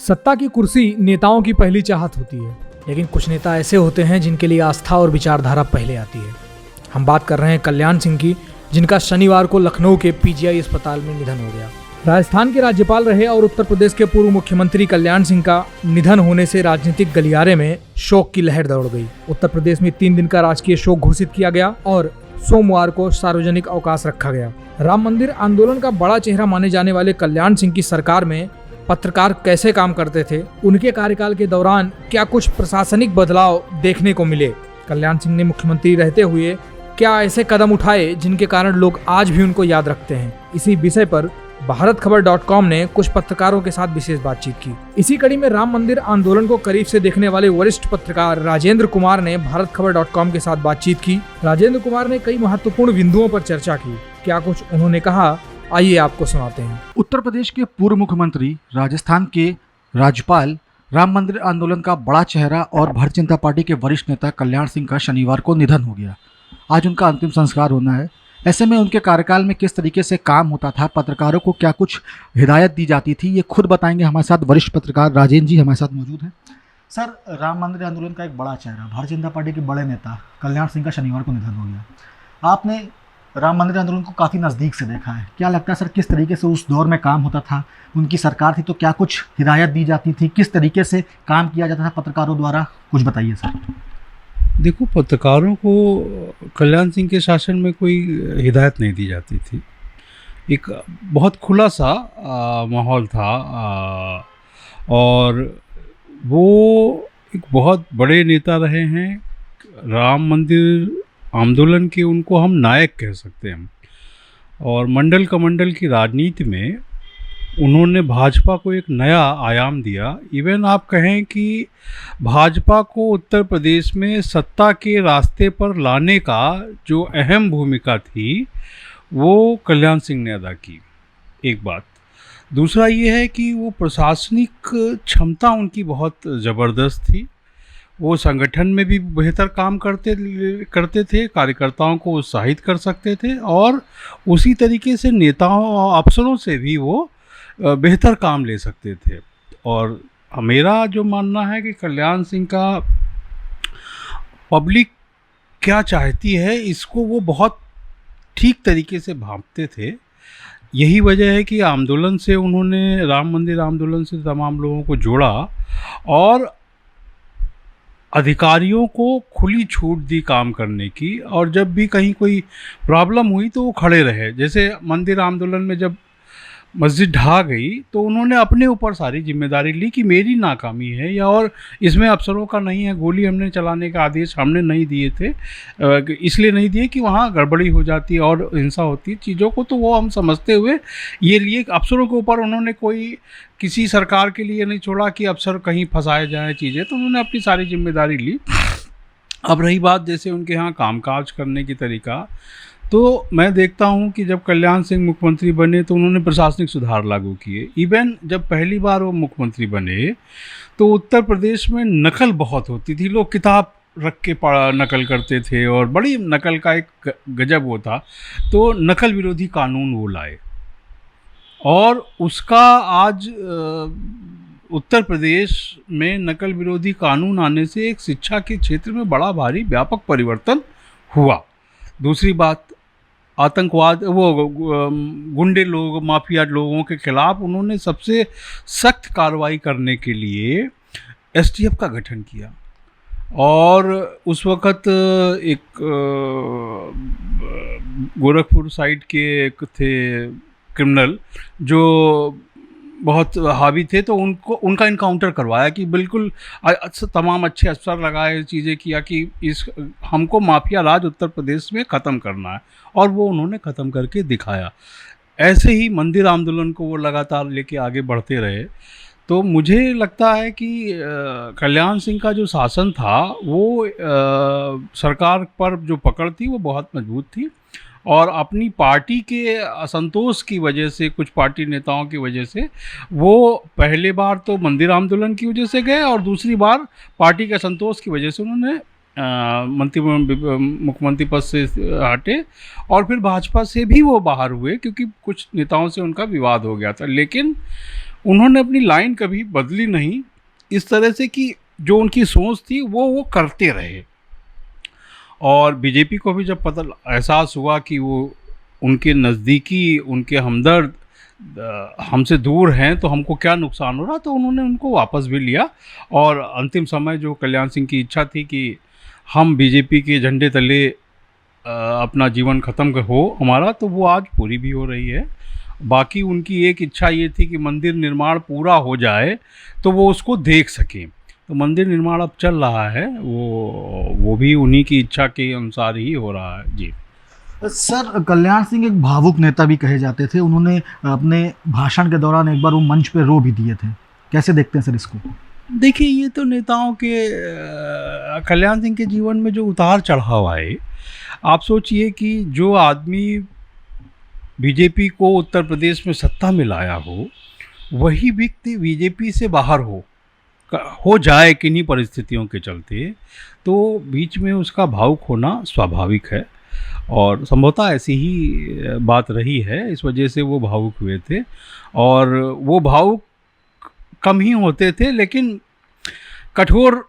सत्ता की कुर्सी नेताओं की पहली चाहत होती है, लेकिन कुछ नेता ऐसे होते हैं जिनके लिए आस्था और विचारधारा पहले आती है। हम बात कर रहे हैं कल्याण सिंह की, जिनका शनिवार को लखनऊ के पीजीआई अस्पताल में निधन हो गया। राजस्थान के राज्यपाल रहे और उत्तर प्रदेश के पूर्व मुख्यमंत्री कल्याण सिंह का निधन होने से राजनीतिक गलियारे में शोक की लहर दौड़ गई। उत्तर प्रदेश में 3 दिन का राजकीय शोक घोषित किया गया और सोमवार को सार्वजनिक अवकाश रखा गया। राम मंदिर आंदोलन का बड़ा चेहरा माने जाने वाले कल्याण सिंह की सरकार में पत्रकार कैसे काम करते थे, उनके कार्यकाल के दौरान क्या कुछ प्रशासनिक बदलाव देखने को मिले, कल्याण सिंह ने मुख्यमंत्री रहते हुए क्या ऐसे कदम उठाए जिनके कारण लोग आज भी उनको याद रखते हैं। इसी विषय पर भारतखबर.com ने कुछ पत्रकारों के साथ विशेष बातचीत की। इसी कड़ी में राम मंदिर आंदोलन को करीब से देखने वाले वरिष्ठ पत्रकार राजेंद्र कुमार ने भारतखबर.com के साथ बातचीत की। राजेंद्र कुमार ने कई महत्वपूर्ण बिंदुओं पर चर्चा की। क्या कुछ उन्होंने कहा, आइए आपको सुनाते हैं। उत्तर प्रदेश के पूर्व मुख्यमंत्री, राजस्थान के राज्यपाल, राम मंदिर आंदोलन का बड़ा चेहरा और भारतीय जनता पार्टी के वरिष्ठ नेता कल्याण सिंह का शनिवार को निधन हो गया। आज उनका अंतिम संस्कार होना है। ऐसे में उनके कार्यकाल में किस तरीके से काम होता था, पत्रकारों को क्या कुछ हिदायत दी जाती थी, ये खुद बताएंगे। हमारे साथ वरिष्ठ पत्रकार राजेंद्र जी हमारे साथ मौजूद हैं। सर, राम मंदिर आंदोलन का एक बड़ा चेहरा, भारतीय जनता पार्टी के बड़े नेता कल्याण सिंह का शनिवार को निधन हो गया। आपने राम मंदिर आंदोलन को काफ़ी नज़दीक से देखा है। क्या लगता है सर, किस तरीके से उस दौर में काम होता था? उनकी सरकार थी तो क्या कुछ हिदायत दी जाती थी, किस तरीके से काम किया जाता था पत्रकारों द्वारा, कुछ बताइए सर। देखो, पत्रकारों को कल्याण सिंह के शासन में कोई हिदायत नहीं दी जाती थी। एक बहुत खुला सा माहौल था और वो एक बहुत बड़े नेता रहे हैं। राम मंदिर आंदोलन के उनको हम नायक कह सकते हैं। और मंडल कमंडल की राजनीति में उन्होंने भाजपा को एक नया आयाम दिया। इवन आप कहें कि भाजपा को उत्तर प्रदेश में सत्ता के रास्ते पर लाने का जो अहम भूमिका थी वो कल्याण सिंह ने अदा की, एक बात। दूसरा ये है कि वो प्रशासनिक क्षमता उनकी बहुत ज़बरदस्त थी। वो संगठन में भी बेहतर काम करते थे, कार्यकर्ताओं को उत्साहित कर सकते थे और उसी तरीके से नेताओं और अफसरों से भी वो बेहतर काम ले सकते थे। और मेरा जो मानना है कि कल्याण सिंह का पब्लिक क्या चाहती है इसको वो बहुत ठीक तरीके से भांपते थे। यही वजह है कि आंदोलन से उन्होंने, राम मंदिर आंदोलन से तमाम लोगों को जोड़ा और अधिकारियों को खुली छूट दी काम करने की। और जब भी कहीं कोई प्रॉब्लम हुई तो वो खड़े रहे। जैसे मंदिर आंदोलन में जब मस्जिद ढहा गई तो उन्होंने अपने ऊपर सारी जिम्मेदारी ली कि मेरी नाकामी है या और इसमें अफसरों का नहीं है। गोली हमने चलाने का आदेश हमने नहीं दिए थे, इसलिए नहीं दिए कि वहाँ गड़बड़ी हो जाती और हिंसा होती चीज़ों को, तो वो हम समझते हुए ये लिए। अफसरों के ऊपर उन्होंने कोई किसी सरकार के लिए नहीं छोड़ा कि अफसर कहीं फंसाए जाएँ चीज़ें, तो उन्होंने अपनी सारी जिम्मेदारी ली। अब रही बात जैसे उनके यहाँ कामकाज करने की तरीका, तो मैं देखता हूं कि जब कल्याण सिंह मुख्यमंत्री बने तो उन्होंने प्रशासनिक सुधार लागू किए। इवन जब पहली बार वो मुख्यमंत्री बने तो उत्तर प्रदेश में नकल बहुत होती थी। लोग किताब रख के नकल करते थे और बड़ी नकल का एक गजब वो था। तो नकल विरोधी कानून वो लाए और उसका आज उत्तर प्रदेश में नकल विरोधी कानून आने से एक शिक्षा के क्षेत्र में बड़ा भारी व्यापक परिवर्तन हुआ। दूसरी बात, आतंकवाद, वो गुंडे लोग, माफिया लोगों के खिलाफ उन्होंने सबसे सख्त कार्रवाई करने के लिए एसटीएफ का गठन किया। और उस वक़्त एक गोरखपुर साइड के एक थे क्रिमिनल जो बहुत हावी थे, तो उनका इनकाउंटर करवाया कि बिल्कुल तमाम अच्छे अफसर लगाए, चीज़ें किया कि हमको माफिया राज उत्तर प्रदेश में ख़त्म करना है, और वो उन्होंने ख़त्म करके दिखाया। ऐसे ही मंदिर आंदोलन को वो लगातार लेके आगे बढ़ते रहे। तो मुझे लगता है कि कल्याण सिंह का जो शासन था वो सरकार पर जो पकड़ थी वो बहुत मजबूत थी और अपनी पार्टी के असंतोष की वजह से, कुछ पार्टी नेताओं की वजह से, वो पहले बार तो मंदिर आंदोलन की वजह से गए और दूसरी बार पार्टी के असंतोष की वजह से उन्होंने मुख्यमंत्री पद से हटे और फिर भाजपा से भी वो बाहर हुए क्योंकि कुछ नेताओं से उनका विवाद हो गया था। लेकिन उन्होंने अपनी लाइन कभी बदली नहीं, इस तरह से कि जो उनकी सोच थी वो करते रहे। और बीजेपी को भी जब पता एहसास हुआ कि वो उनके नज़दीकी, उनके हमदर्द हमसे दूर हैं, तो हमको क्या नुकसान हो रहा, तो उन्होंने उनको वापस भी लिया। और अंतिम समय जो कल्याण सिंह की इच्छा थी कि हम बीजेपी के झंडे तले अपना जीवन ख़त्म हो हमारा, तो वो आज पूरी भी हो रही है। बाकी उनकी एक इच्छा ये थी कि मंदिर निर्माण पूरा हो जाए तो वो उसको देख सकें। तो मंदिर निर्माण अब चल रहा है, वो भी उन्हीं की इच्छा के अनुसार ही हो रहा है। जी सर, कल्याण सिंह एक भावुक नेता भी कहे जाते थे। उन्होंने अपने भाषण के दौरान एक बार वो मंच पे रो भी दिए थे। कैसे देखते हैं सर इसको? देखिए, ये तो नेताओं के कल्याण सिंह के जीवन में जो उतार चढ़ाव आए, आप सोचिए कि जो आदमी बीजेपी को उत्तर प्रदेश में सत्ता में लाया हो, वही व्यक्ति बीजेपी से बाहर हो जाए किन्हीं परिस्थितियों के चलते, तो बीच में उसका भावुक होना स्वाभाविक है। और संभवतः ऐसी ही बात रही है, इस वजह से वो भावुक हुए थे। और वो भावुक कम ही होते थे, लेकिन कठोर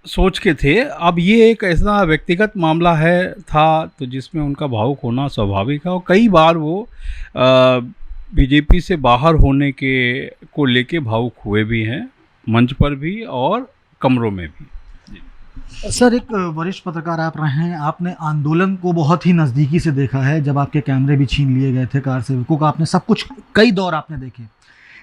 सोच के थे। अब ये एक ऐसा व्यक्तिगत मामला था, तो जिसमें उनका भावुक होना स्वाभाविक है। और कई बार वो बीजेपी से बाहर होने को लेके भावुक हुए भी हैं, मंच पर भी और कमरों में भी। सर, एक वरिष्ठ पत्रकार आप रहे हैं, आपने आंदोलन को बहुत ही नज़दीकी से देखा है। जब आपके कैमरे भी छीन लिए गए थे कार सेवकों का, आपने सब कुछ, कई दौर आपने देखे।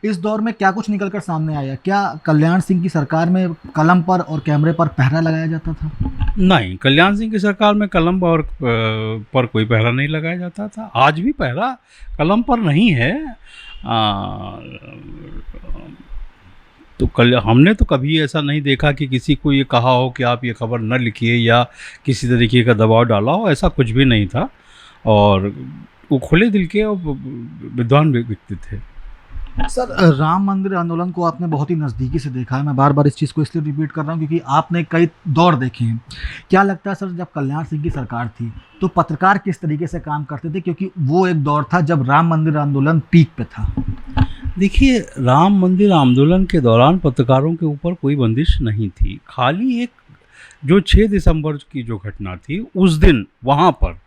इस दौर में क्या कुछ निकल कर सामने आया? क्या कल्याण सिंह की सरकार में कलम पर और कैमरे पर पहरा लगाया जाता था? नहीं, कल्याण सिंह की सरकार में कलम पर कोई पहरा नहीं लगाया जाता था। आज भी पहरा कलम पर नहीं है। तो हमने तो कभी ऐसा नहीं देखा कि किसी को ये कहा हो कि आप ये खबर न लिखिए या किसी तरीके का दबाव डाला हो, ऐसा कुछ भी नहीं था। और वो खुले दिल के और विद्वान व्यक्ति थे। सर, राम मंदिर आंदोलन को आपने बहुत ही नज़दीकी से देखा है। मैं बार बार इस चीज़ को इसलिए रिपीट कर रहा हूँ क्योंकि आपने कई दौर देखे हैं। क्या लगता है सर, जब कल्याण सिंह की सरकार थी तो पत्रकार किस तरीके से काम करते थे? क्योंकि वो एक दौर था जब राम मंदिर आंदोलन पीक पे था। देखिए, राम मंदिर आंदोलन के दौरान पत्रकारों के ऊपर कोई बंदिश नहीं थी। खाली एक जो 6 दिसंबर की जो घटना थी, उस दिन वहाँ पर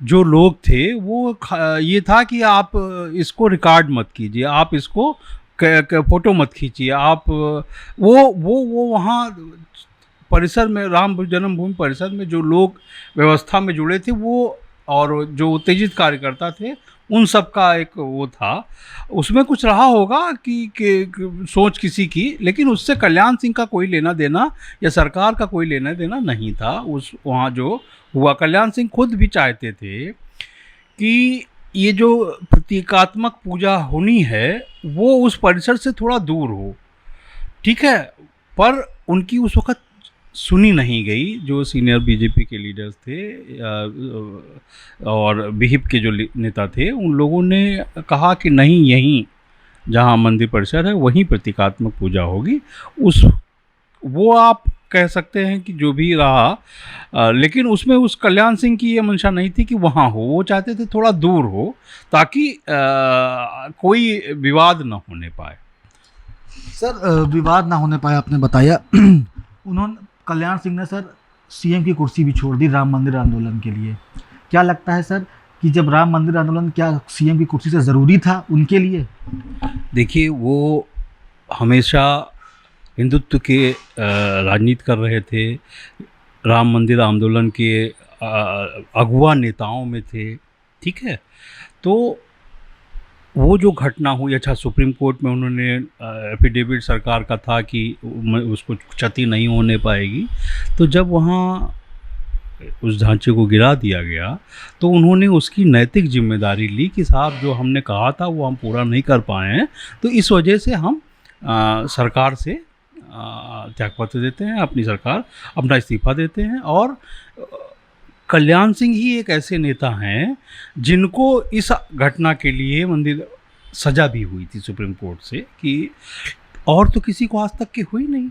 जो लोग थे वो ये था कि आप इसको रिकॉर्ड मत कीजिए, आप इसको फ़ोटो मत खींचिए, आप वो वहाँ परिसर में, राम जन्मभूमि परिसर में जो लोग व्यवस्था में जुड़े थे, वो और जो उत्तेजित कार्यकर्ता थे, उन सब का एक वो था। उसमें कुछ रहा होगा कि सोच किसी की, लेकिन उससे कल्याण सिंह का कोई लेना देना या सरकार का कोई लेना देना नहीं था। उस वहाँ जो हुआ, कल्याण सिंह खुद भी चाहते थे कि ये जो प्रतीकात्मक पूजा होनी है वो उस परिसर से थोड़ा दूर हो, ठीक है। पर उनकी उस वक़्त सुनी नहीं गई। जो सीनियर बीजेपी के लीडर्स थे और विहिप के जो नेता थे, उन लोगों ने कहा कि नहीं, यहीं जहाँ मंदिर परिसर है वहीं प्रतीकात्मक पूजा होगी। वो आप कह सकते हैं कि जो भी रहा, लेकिन उसमें उस कल्याण सिंह की ये मंशा नहीं थी कि वहाँ हो। वो चाहते थे थोड़ा दूर हो, ताकि कोई विवाद न होने पाए। सर, विवाद ना होने पाए आपने बताया। कल्याण सिंह ने सर सीएम की कुर्सी भी छोड़ दी राम मंदिर आंदोलन के लिए। क्या लगता है सर कि जब राम मंदिर आंदोलन, क्या सीएम की कुर्सी से ज़रूरी था उनके लिए? देखिए, वो हमेशा हिंदुत्व के राजनीति कर रहे थे, राम मंदिर आंदोलन के अगुआ नेताओं में थे, ठीक है। तो वो जो घटना हुई, अच्छा, सुप्रीम कोर्ट में उन्होंने एफिडेविट सरकार का था कि उसको क्षति नहीं होने पाएगी। तो जब वहाँ उस ढांचे को गिरा दिया गया तो उन्होंने उसकी नैतिक जिम्मेदारी ली कि साहब, जो हमने कहा था वो हम पूरा नहीं कर पाए हैं, तो इस वजह से हम सरकार से त्यागपत्र देते हैं, अपनी सरकार अपना इस्तीफा देते हैं। और कल्याण सिंह ही एक ऐसे नेता हैं जिनको इस घटना के लिए मंदिर सजा भी हुई थी सुप्रीम कोर्ट से, कि और तो किसी को आज तक की हुई नहीं।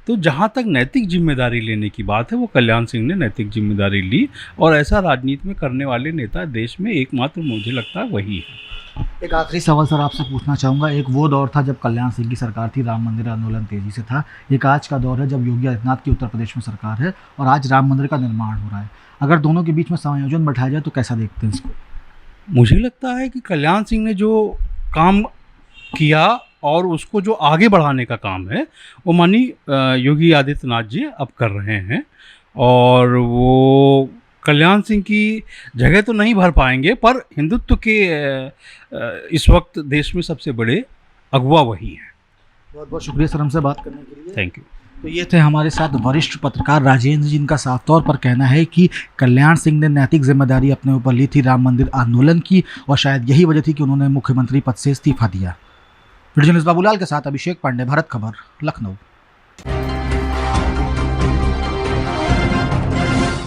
तो जहाँ तक नैतिक जिम्मेदारी लेने की बात है, वो कल्याण सिंह ने नैतिक जिम्मेदारी ली, और ऐसा राजनीति में करने वाले नेता देश में एकमात्र मुझे लगता है वही है। एक आखिरी सवाल सर आपसे पूछना चाहूँगा। एक वो दौर था जब कल्याण सिंह की सरकार थी, राम मंदिर आंदोलन तेजी से था। एक आज का दौर है जब योगी आदित्यनाथ की उत्तर प्रदेश में सरकार है और आज राम मंदिर का निर्माण हो रहा है। अगर दोनों के बीच में समायोजन बैठाया जाए तो कैसा देखते हैं इसको? मुझे लगता है कि कल्याण सिंह ने जो काम किया और उसको जो आगे बढ़ाने का काम है वो माननीय योगी आदित्यनाथ जी अब कर रहे हैं, और वो कल्याण सिंह की जगह तो नहीं भर पाएंगे, पर हिंदुत्व के इस वक्त देश में सबसे बड़े अगुवा वही हैं। बहुत बहुत शुक्रिया सर हमसे बात करने के लिए। Thank you. तो ये थे हमारे साथ वरिष्ठ पत्रकार राजेंद्र, जिनका साफ तौर पर कहना है कि कल्याण सिंह ने नैतिक जिम्मेदारी अपने ऊपर ली थी राम मंदिर आंदोलन की, और शायद यही वजह थी कि उन्होंने मुख्यमंत्री पद से इस्तीफा दिया। वीडियो जर्नलिस्ट बाबूलाल के साथ अभिषेक पांडे, भारत खबर, लखनऊ।